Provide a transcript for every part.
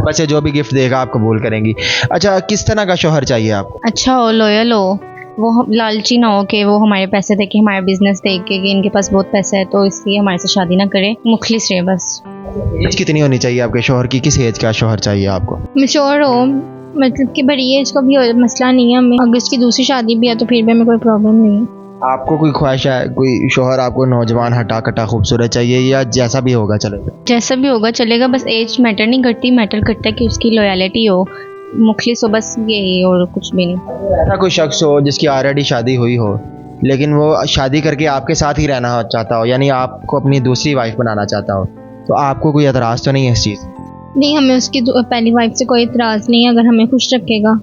बच्चे जो भी गिफ्ट देगा आप कबूल करेंगी। अच्छा, किस तरह का शौहर चाहिए आपको? अच्छा हो, लॉयल हो, वो लालची ना हो कि वो हमारे पैसे देके, हमारा बिजनेस देख के कि इनके पास बहुत पैसा है तो इसलिए हमारे से शादी ना करे, मुखलिस रहे बस। एज कितनी होनी चाहिए आपके शौहर की? किस एज का शौहर चाहिए आपको? मैच्योर हो, मतलब कि बड़ी एज का भी मसला नहीं है हमें, अगर उसकी दूसरी शादी भी है तो फिर भी हमें कोई प्रॉब्लम नहीं है। आपको कोई ख्वाहिश है, कोई शौहर आपको नौजवान हटा कटा खूबसूरत चाहिए या जैसा भी होगा चलेगा? जैसा भी होगा चलेगा, बस एज मैटर नहीं करती, मैटर करता है कि उसकी लॉयलिटी हो, मुखलिस हो, बस यही, और कुछ भी नहीं। ऐसा कोई शख्स हो जिसकी ऑलरेडी शादी हुई हो लेकिन वो शादी करके आपके साथ ही रहना चाहता हो, यानी आपको अपनी दूसरी वाइफ बनाना चाहता हो, तो आपको कोई एतराज़ तो नहीं है इस चीज़? नहीं, हमें उसकी पहली वाइफ से कोई इतराज़ नहीं है, अगर हमें खुश रखेगा,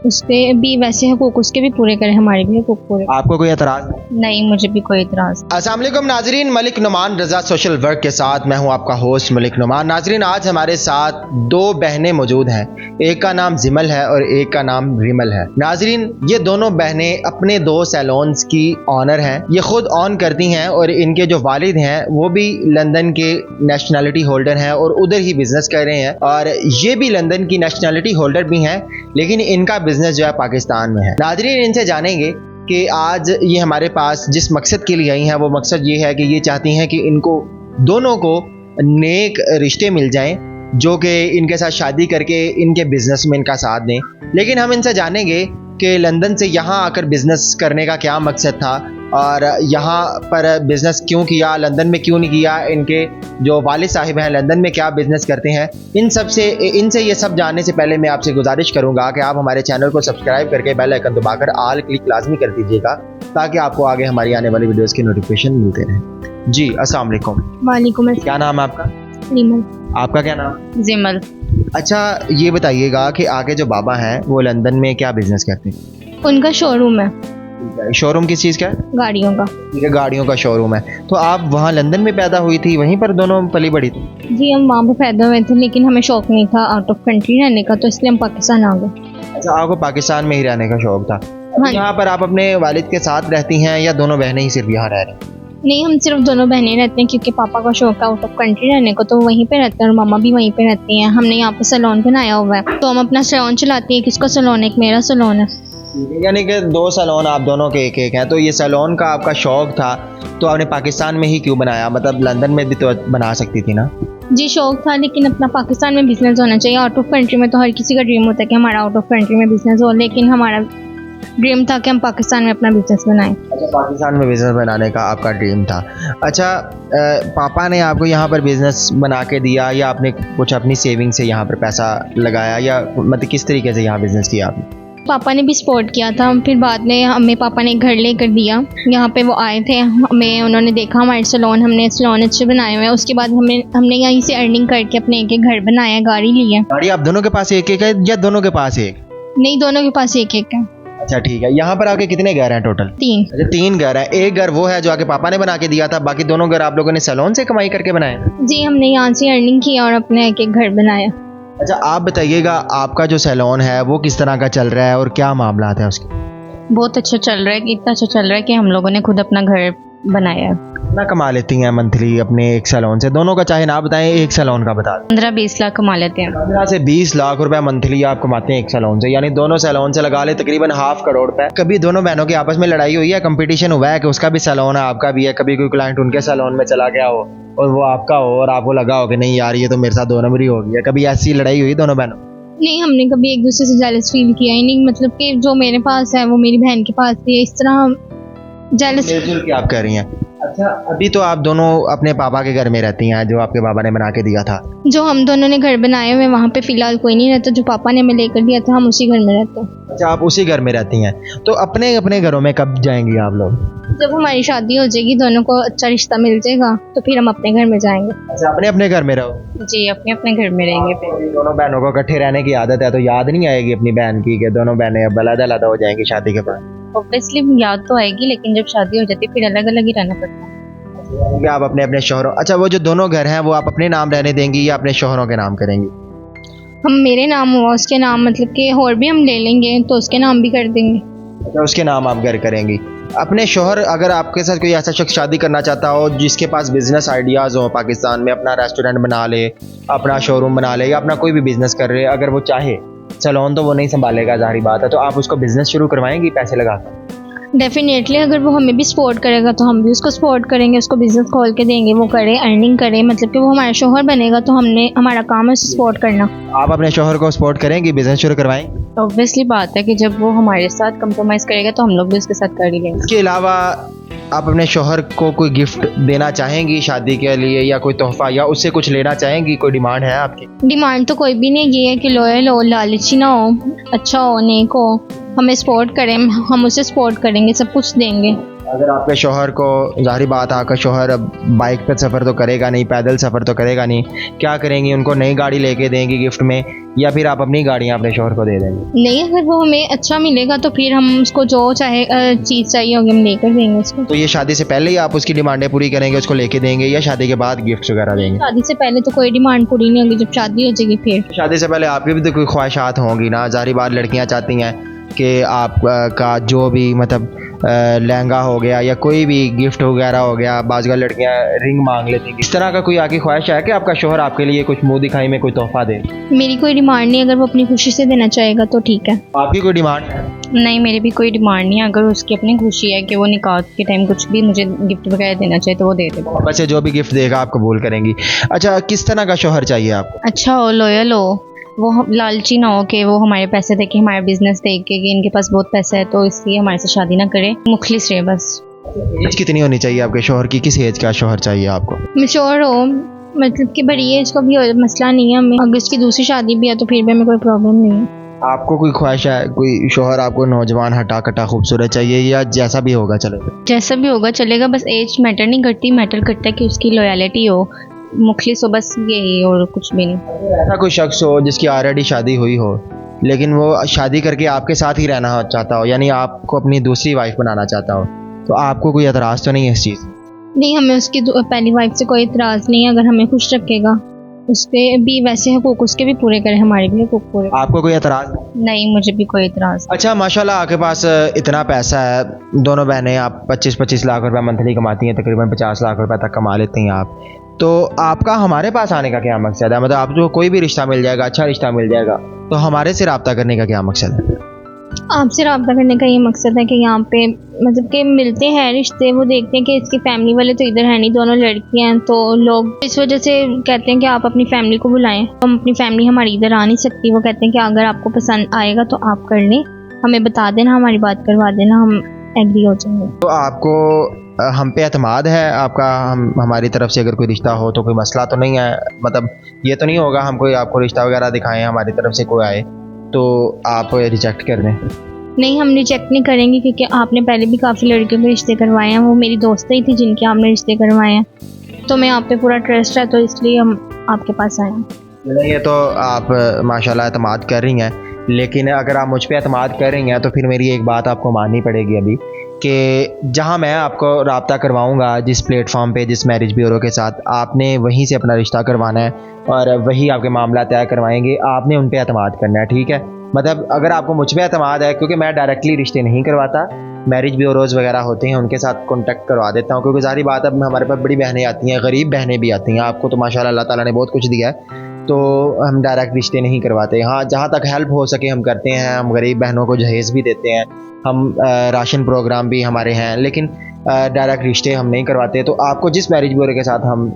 उसके भी वैसे हकूक उसके भी पूरे करें, हमारे भी हकूक पूरे। आपको कोई एतराज़? नहीं, मुझे भी कोई इतराज़। अस्सलाम वालेकुम नाजरीन, मलिक नुमान रज़ा सोशल वर्क के साथ मैं हूं आपका होस्ट मलिक नुमान। नाजरीन, आज हमारे साथ दो बहनें मौजूद हैं, एक का नाम जिमल है और एक का नाम रिमल है। नाजरीन, ये दोनों बहनें अपने दो सैलून्स की ऑनर हैं, ये खुद ऑन करती हैं और इनके जो वालिद हैं वो भी लंदन के नेशनलिटी होल्डर हैं और उधर ही बिजनेस कर रहे हैं, और ये भी लंदन की नेशनलिटी होल्डर भी हैं, लेकिन इनका बिजनेस जो है पाकिस्तान में है। नाजरीन, इनसे जानेंगे कि आज ये हमारे पास जिस मकसद के लिए आई हैं, वो मकसद ये है कि ये चाहती हैं कि इनको दोनों को नेक रिश्ते मिल जाएं जो कि इनके साथ शादी करके इनके बिजनेस में इनका साथ दें। लेकिन हम इनसे जानेंगे कि लंदन से यहाँ आकर बिजनेस करने का क्या मकसद था और यहाँ पर बिजनेस क्यों किया, लंदन में क्यों नहीं किया, इनके जो वालिद साहिब हैं लंदन में क्या बिजनेस करते हैं। इनसे ये सब जानने से पहले मैं आपसे गुजारिश करूंगा कि आप हमारे चैनल को सब्सक्राइब करके बेल आइकन दबाकर ऑल क्लिक लाजमी कर दीजिएगा ताकि आपको आगे हमारी आने वाली वीडियोस की नोटिफिकेशन मिलते रहें। जी, अस्सलाम वालेकुम। वालेकुम अस्सलाम। क्या नाम है आपका? रिमल। आपका क्या नाम? जिमल। अच्छा, ये बताइएगा कि आगे जो बाबा हैं वो लंदन में क्या बिजनेस करते हैं? उनका शोरूम है। शोरूम किस चीज़ का है? गाड़ियों का। ठीक है, गाड़ियों का शोरूम है। तो आप वहाँ लंदन में पैदा हुई थी, वहीं पर दोनों पली बड़ी थी? जी, हम वहाँ पे पैदा हुए थे, लेकिन हमें शौक नहीं था आउट ऑफ कंट्री रहने का, तो इसलिए हम पाकिस्तान आ गए। अच्छा, आपको पाकिस्तान में ही रहने का शौक था। हाँ। यहाँ पर आप अपने वालिद के साथ रहती हैं या दोनों बहनें ही सिर्फ यहाँ रह रही हैं? नहीं, हम सिर्फ दोनों बहनें रहते हैं, क्योंकि पापा का शौक है आउट ऑफ कंट्री रहने को, तो वो वहीं पे रहते हैं और मामा भी वहीं पे रहती हैं। हमने यहाँ पे सैलून बनाया हुआ है, तो हम अपना सैलून चलाती हैं। किसका सैलून है? एक मेरा सैलून है। यानी कि दो सैलून आप दोनों के एक एक हैं। तो ये सैलून का आपका शौक था तो आपने पाकिस्तान में ही क्यों बनाया? मतलब लंदन में भी तो बना सकती थी ना? जी, शौक था, लेकिन अपना पाकिस्तान में बिजनेस होना चाहिए। आउट ऑफ कंट्री में तो हर किसी का ड्रीम होता है कि हमारा आउट ऑफ कंट्री में बिजनेस हो, लेकिन हमारा ड्रीम था कि हम पाकिस्तान में अपना बिजनेस बनाएं। अच्छा, पाकिस्तान में बिजनेस बनाने का आपका ड्रीम था। अच्छा, पापा ने आपको यहाँ पर बिजनेस बना के दिया या आपने कुछ अपनी सेविंग से यहाँ पर पैसा लगाया, या मतलब किस तरीके से यहाँ बिजनेस किया आपने? पापा ने भी सपोर्ट किया था, फिर बाद में हमें पापा ने घर लेकर दिया। यहाँ पे वो आए थे, हमें उन्होंने देखा हमारे सैलून, हमने सैलून अच्छे बनाए हुए हैं। उसके बाद हमने यहीं से अर्निंग करके अपने एक एक घर बनाया, गाड़ी ली है। गाड़ी आप दोनों के पास एक एक है या दोनों के पास एक? नहीं, दोनों के पास एक एक है। अच्छा, ठीक है। यहाँ पर आपके कितने घर हैं टोटल? 3। अच्छा, 3 घर हैं। एक घर वो है जो आपके पापा ने बना के दिया था, बाकी दोनों घर आप लोगों ने सैलून से कमाई करके बनाए? जी, हमने यहाँ से अर्निंग की और अपने एक एक घर बनाया। अच्छा, आप बताइएगा आपका जो सैलून है वो किस तरह का चल रहा है और क्या मामला है उसके? बहुत अच्छा चल रहा है, इतना अच्छा चल रहा है कि हम लोगों ने खुद अपना घर बनाया है। कितना कमा लेती हैं मंथली अपने एक सैलून से? दोनों का चाहे ना बताएं, एक सैलून का बता दें। 15-20 लाख कमा लेते हैं। 15 से 20 लाख रुपए मंथली आप कमाते हैं एक सैलून से, यानी दोनों सैलून से लगा ले तकरीबन 5 करोड़ रुपए। कभी दोनों बहनों की आपस में लड़ाई हुई है, कंपटीशन हुआ है कि उसका भी सैलून है आपका भी है? कभी कोई क्लाइंट उनके सैलून में चला गया हो और वो आपका हो और आपको लगा हो कि नहीं यार ये तो मेरे साथ 2 नंबरी हो गई है? कभी ऐसी लड़ाई हुई दोनों बहनों? नहीं, हमने कभी एक दूसरे से जेलस फील किया ही नहीं, मतलब कि जो मेरे पास है वो मेरी बहन के पास भी है, इस तरह हम जेलस। मिलजुल के आप कह रही हैं। अच्छा, अभी तो आप दोनों अपने पापा के घर में रहती हैं जो आपके पापा ने बना के दिया था? जो हम दोनों ने घर बनाए हुए वहाँ पे फिलहाल कोई नहीं रहता, जो पापा ने हमें लेकर दिया था हम उसी घर में रहते हैं। अच्छा, आप उसी घर में रहती हैं। तो अपने अपने घरों में कब जाएंगी आप लोग? जब हमारी शादी हो जाएगी, दोनों को अच्छा रिश्ता मिल जाएगा, तो फिर हम अपने घर में जाएंगे। अच्छा, अपने अपने घर में रहो? जी, अपने अपने घर में रहेंगे फिर। दोनों बहनों को इकट्ठे रहने की आदत है, तो याद नहीं आएगी अपनी बहन की कि दोनों बहनें अब अलग-अलग हो जाएंगी शादी के बाद? ऑब्वियसली याद तो आएगी, लेकिन जब शादी हो जाती है फिर अलग अलग ही रहना पड़ता है। क्या आप अपने अपने शोहरों, अच्छा वो जो दोनों घर हैं वो आप अपने नाम रहने देंगी या अपने शोहरों के नाम करेंगी? हम मेरे नाम हुआ उसके नाम, मतलब कि और भी हम ले लेंगे तो उसके नाम भी कर देंगे। अच्छा, उसके नाम आप घर करेंगी। अपने शोहर, अगर आपके साथ कोई ऐसा शख्स शादी करना चाहता हो जिसके पास बिजनेस आइडियाज़ हो, पाकिस्तान में अपना रेस्टोरेंट बना ले, अपना शोरूम बना ले, या अपना कोई भी बिजनेस कर रहे, अगर वो चाहे, सैलून तो वो नहीं संभालेगा, ज़ाहिर बात है, तो आप उसको बिजनेस शुरू करवाएंगी पैसे लगाकर? डेफिनेटली अगर वो हमें भी सपोर्ट करेगा तो हम भी उसको सपोर्ट करेंगे, उसको बिजनेस खोल के देंगे, वो करे, अर्निंग करे, मतलब कि वो हमारा शोहर बनेगा तो हमारा काम है उसे सपोर्ट करना। आप अपने शोहर को सपोर्ट करेंगी, बिजनेस शुरू करवाएंगी? ऑब्वियसली बात है कि जब वो हमारे साथ कंप्रोमाइज़ करेगा तो हम लोग भी उसके साथ कर ही लेंगे। इसके अलावा आप अपने शोहर को कोई गिफ्ट देना चाहेंगी शादी के लिए, या कोई तोहफा, या उससे कुछ लेना चाहेंगी? कोई डिमांड है आपकी? डिमांड तो कोई भी नहीं, ये है कि लॉयल हो, लालची ना हो, अच्छा हो, नेक हो, हमें सपोर्ट करें, हम उसे सपोर्ट करेंगे, सब कुछ देंगे। अगर आपके शोहर को, ज़ाहिर बात है आपका शोहर अब बाइक पर सफ़र तो करेगा नहीं, पैदल सफ़र तो करेगा नहीं, क्या करेंगी? उनको नई गाड़ी लेके देंगी गिफ्ट में, या फिर आप अपनी गाड़ियाँ अपने शोहर को दे देंगे? नहीं, अगर वो हमें अच्छा मिलेगा तो फिर हम उसको जो चाहे चीज़ चाहिए होगी हम लेकर देंगे उसको। तो ये शादी से पहले ही आप उसकी डिमांडें पूरी करेंगे, उसको लेके देंगे, या शादी के बाद गिफ्ट वगैरह देंगे? शादी से पहले तो कोई डिमांड पूरी नहीं होगी, जब शादी हो जाएगी फिर। शादी से पहले आपकी भी तो कोई ख्वाहिशात होंगी ना, ज़ाहिर बात लड़कियाँ चाहती हैं कि आप का जो भी मतलब लहंगा हो गया या कोई भी गिफ्ट वगैरह हो गया, बाज़ लड़कियां रिंग मांग लेती हैं। इस तरह का कोई आपकी ख्वाहिश है कि आपका शोहर आपके लिए कुछ मुंह दिखाई में कोई तोहफा दे? मेरी कोई डिमांड नहीं, अगर वो अपनी खुशी से देना चाहेगा तो ठीक है। आपकी कोई डिमांड है? नहीं, मेरी भी कोई डिमांड नहीं है। अगर उसकी अपनी खुशी है कि वो निकाह के टाइम कुछ भी मुझे गिफ्ट वगैरह देना चाहिए तो वो दे दे। बच्चे जो भी गिफ्ट देगा आप कबूल करेंगी। अच्छा, किस तरह का शोहर चाहिए आपको? अच्छा हो, लॉयल हो, वो लालची ना हो कि वो हमारे पैसे देखे, हमारे बिजनेस देख के कि इनके पास बहुत पैसा है तो इसलिए हमारे से शादी ना करे, मुखलिस रहे बस। एज कितनी होनी चाहिए आपके शोहर की? किस एज का शोहर चाहिए आपको? मैच्योर हो, मतलब कि बड़ी एज का भी मसला नहीं है हमें, अगर उसकी दूसरी शादी भी है तो फिर भी हमें कोई प्रॉब्लम नहीं है। आपको कोई ख्वाहिश है, कोई शोहर आपको नौजवान, हटा कटा, खूबसूरत चाहिए, या जैसा भी होगा चलेगा? जैसा भी होगा चलेगा, बस एज मैटर नहीं करती, मैटर करता है कि उसकी लॉयलिटी हो, मुखलिस हो, बस यही, और कुछ भी नहीं। ऐसा कोई शख्स हो जिसकी ऑलरेडी शादी हुई हो लेकिन वो शादी करके आपके साथ ही रहना चाहता हो, यानी आपको अपनी दूसरी वाइफ बनाना चाहता हो, तो आपको कोई एतराज़ तो नहीं है इस चीज़? नहीं, हमें उसकी पहली वाइफ से कोई इतराज़ नहीं है, अगर हमें खुश रखेगा, उसके भी वैसे हकूक उसके भी पूरे करें, हमारे भी हकूक पूरे। आपको कोई एतराज़? नहीं, मुझे भी कोई इतराज़। अच्छा, माशाल्लाह आपके पास इतना पैसा है, दोनों बहनें, आप 25-25 लाख रुपए मंथली कमाती हैं, तकरीबन 50 लाख रुपए तक कमा लेती हैं आप, तो आपका हमारे पास आने का क्या मकसद है? मतलब आपको कोई भी रिश्ता मिल जाएगा, अच्छा रिश्ता मिल जाएगा, तो हमारे से रब्ता करने का क्या मकसद है? आपसे रब्ता करने का ये मकसद है कि यहाँ पे मतलब कि मिलते हैं रिश्ते, वो देखते हैं कि इसकी फैमिली वाले तो इधर है नहीं, दोनों लड़कियां हैं, तो लोग इस वजह से कहते हैं कि आप अपनी फैमिली को बुलाएं। हम अपनी फैमिली हमारी इधर आ नहीं सकती, वो कहते हैं कि अगर आपको पसंद आएगा तो आप कर लें, हमें बता देना, हमारी बात करवा देना, हम एग्री हो जाएंगे। तो आपको हम पे एतमाद है आपका? हमारी तरफ से अगर कोई रिश्ता हो तो कोई मसला तो नहीं है? मतलब ये तो नहीं होगा हम कोई आपको रिश्ता वगैरह दिखाएं, हमारी तरफ से कोई आए तो आप रिजेक्ट कर दें? नहीं, हम रिजेक्ट नहीं करेंगे, क्योंकि आपने पहले भी काफ़ी लड़कियों के रिश्ते करवाए हैं, वो मेरी दोस्त ही थी जिनके आपने रिश्ते करवाए हैं, तो मैं आप पे पूरा ट्रस्ट है, तो इसलिए हम आपके पास आए हैं। ये तो आप माशाल्लाह एतमाद कर रही हैं, लेकिन अगर आप मुझ पे एतमाद कर रही हैं तो फिर मेरी एक बात आपको माननी पड़ेगी अभी, कि जहां मैं आपको रब्ता करवाऊंगा, जिस प्लेटफॉर्म पे, जिस मैरिज ब्यूरो के साथ, आपने वहीं से अपना रिश्ता करवाना है और वही आपके मामला तय करवाएंगे, आपने उन पे एतमाद करना है, ठीक है? मतलब अगर आपको मुझ पे एतमाद है, क्योंकि मैं डायरेक्टली रिश्ते नहीं करवाता, मैरिज ब्यूरोज़ वगैरह होते हैं उनके साथ कॉन्टैक्ट करवा देता हूँ, क्योंकि सारी बात, अब हमारे पास बड़ी बहनें आती हैं, गरीब बहनें भी आती हैं, आपको तो माशाल्लाह अल्लाह ताला ने बहुत कुछ दिया है, तो हम डायरेक्ट रिश्ते नहीं करवाते। हाँ, जहाँ तक हेल्प हो सके हम करते हैं, हम गरीब बहनों को जहेज़ भी देते हैं, हम राशन प्रोग्राम भी हमारे हैं, लेकिन डायरेक्ट रिश्ते हम नहीं करवाते। तो आपको जिस मैरिज ब्यूरो के साथ हम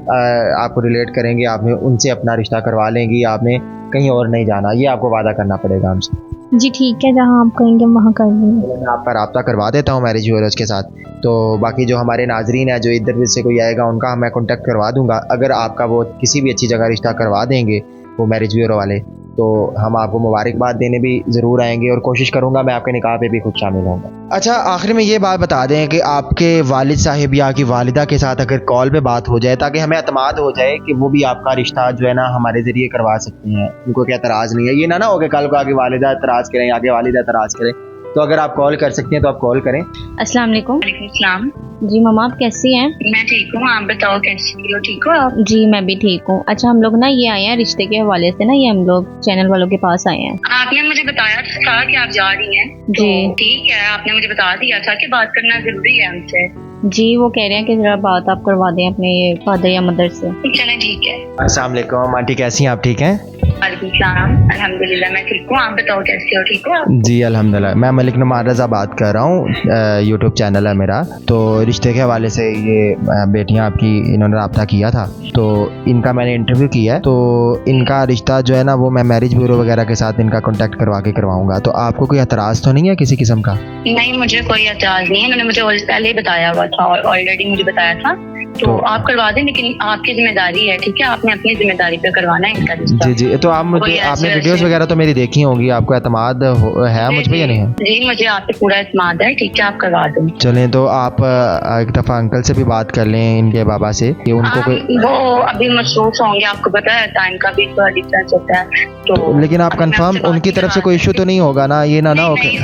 आपको रिलेट करेंगे, आपने उनसे अपना रिश्ता करवा लेंगी, आपने कहीं और नहीं जाना, ये आपको वादा करना पड़ेगा हमसे। जी ठीक है, जहाँ आप कहेंगे वहाँ कर लेंगे। मैं आपका रब्ता करवा देता हूँ मैरिज ब्यूरोज़ के साथ, तो बाकी जो हमारे नाजरीन है, जो इधर से कोई आएगा, उनका मैं कॉन्टैक्ट करवा दूँगा। अगर आपका वो किसी भी अच्छी जगह रिश्ता करवा देंगे वो मैरिज ब्यूरो वाले, तो हम आपको मुबारकबाद देने भी ज़रूर आएंगे, और कोशिश करूँगा मैं आपके निकाह पे भी खुद शामिल होऊंगा। अच्छा, आखिर में ये बात बता दें कि आपके वालिद साहिब या की वालिदा के साथ अगर कॉल पे बात हो जाए, ताकि हमें एतमाद हो जाए कि वो भी आपका रिश्ता जो है ना हमारे ज़रिए करवा सकते हैं, उनको क्या एतराज़ नहीं है, ये ना हो कि कल को आगे वालिदा एतराज़ करें, आगे वालिदा एतराज़ करें, तो अगर आप कॉल कर सकती हैं तो आप कॉल करें। अस्सलाम वालेकुम। वालेकुम। जी मम्मा, आप कैसी हैं? मैं ठीक हूँ, आप बताओ कैसी हो? ठीक हो आप? जी मैं भी ठीक हूँ। अच्छा, हम लोग ना ये आए हैं रिश्ते के हवाले से ना, ये हम लोग चैनल वालों के पास आए हैं। आपने मुझे बताया था कि आप जा रही हैं। जी। तो ठीक है, आपने मुझे बता दिया था कि बात करना जरूरी है हमसे। जी वो कह रहे हैं कि जरा बात आप करवा दें अपने ये फादर या मदर से। चलें ठीक है। अस्सलाम वालेकुम आंटी, कैसी हैं आप? ठीक हैं? वालेकुम सलाम। अल्हम्दुलिल्लाह मैं ठीक हूँ, आप बताओ कैसे हो? ठीक हो आप? जी अल्हम्दुलिल्लाह। मैं मलिक नुमान रज़ा बात कर रहा हूँ, यूट्यूब चैनल है मेरा। तो रिश्ते के हवाले से ये बेटियाँ आपकी इन्होंने रब्ता किया था, तो इनका मैंने इंटरव्यू किया है। तो इनका रिश्ता जो है ना वो मैं मैरिज ब्यूरो वगैरह के साथ इनका कॉन्टैक्ट करवा के करवाऊँगा। तो आपको कोई एतराज़ तो नहीं है किसी किस्म का? नहीं, मुझे कोई एतराज नहीं है, इन्होंने मुझे पहले ही बताया हुआ था और ऑलरेडी मुझे बताया था। तो आप करवा दें, लेकिन आपकी जिम्मेदारी है, ठीक है? आपने अपनी जिम्मेदारी पे करवाना है इनका रिश्ता। जी जी। तो आप मुझे, आपने वीडियोस वगैरह तो मेरी देखी होंगी, आपको एतमाद है मुझ पे या नहीं है? जी मुझे आप पे पूरा एतमाद है, ठीक है? आप करवा दें। चलें, तो आप एक दफ़ा अंकल से भी बात कर लें, इनके बाबा से, कि उनको कोई, वो अभी मसरूफ होंगे, आपको पता है टाइम का भी थोड़ा डिफरेंस होता है। तो लेकिन आप कंफर्म उनकी तरफ से कोई इशू तो नहीं होगा ना? ये ना हो कि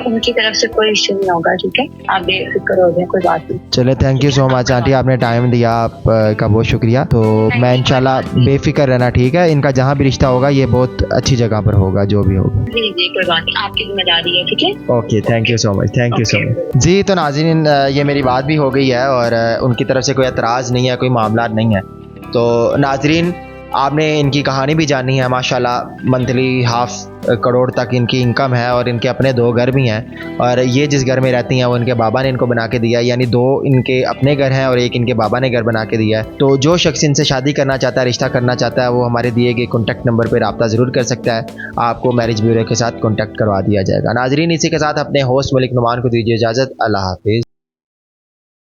उनकी तरफ से कोई इशू नहीं होगा, ठीक है? आप बेफिक्र हो जाए, कोई बात नहीं। चले, thank you so much aunty, आपने टाइम दिया, आपका बहुत शुक्रिया। तो मैं इंशाल्लाह बेफिक्र रहना, ठीक है? इनका जहाँ भी रिश्ता होगा ये बहुत अच्छी जगह पर होगा, जो भी होगा। जी जी कोई बात नहीं, आपकी जिम्मेदारी है, ठीक है? Okay, thank you so much, thank you so much. जी तो नाज़रीन, ये मेरी बात भी हो गई है और उनकी तरफ से कोई एतराज़ नहीं है, कोई मामला नहीं है। तो नाज़रीन, आपने इनकी कहानी भी जानी है। माशाल्लाह मंथली 1/2 करोड़ तक इनकी इनकम है और इनके अपने 2 घर भी हैं। और ये जिस घर में रहती हैं वो इनके बाबा ने इनको बना के दिया है, यानी 2 इनके अपने घर हैं और 1 इनके बाबा ने घर बना के दिया है। तो जो शख्स इनसे शादी करना चाहता है, रिश्ता करना चाहता है, वो हमारे दिए गए कॉन्टैक्ट नंबर पर रब्ता ज़रूर कर सकता है। आपको मैरिज ब्यूरो के साथ कॉन्टैक्ट करवा दिया जाएगा। नाज़रीन, इसी के साथ अपने होस्ट मलिक नुमान को दीजिए इजाज़त। अल्लाह हाफिज़।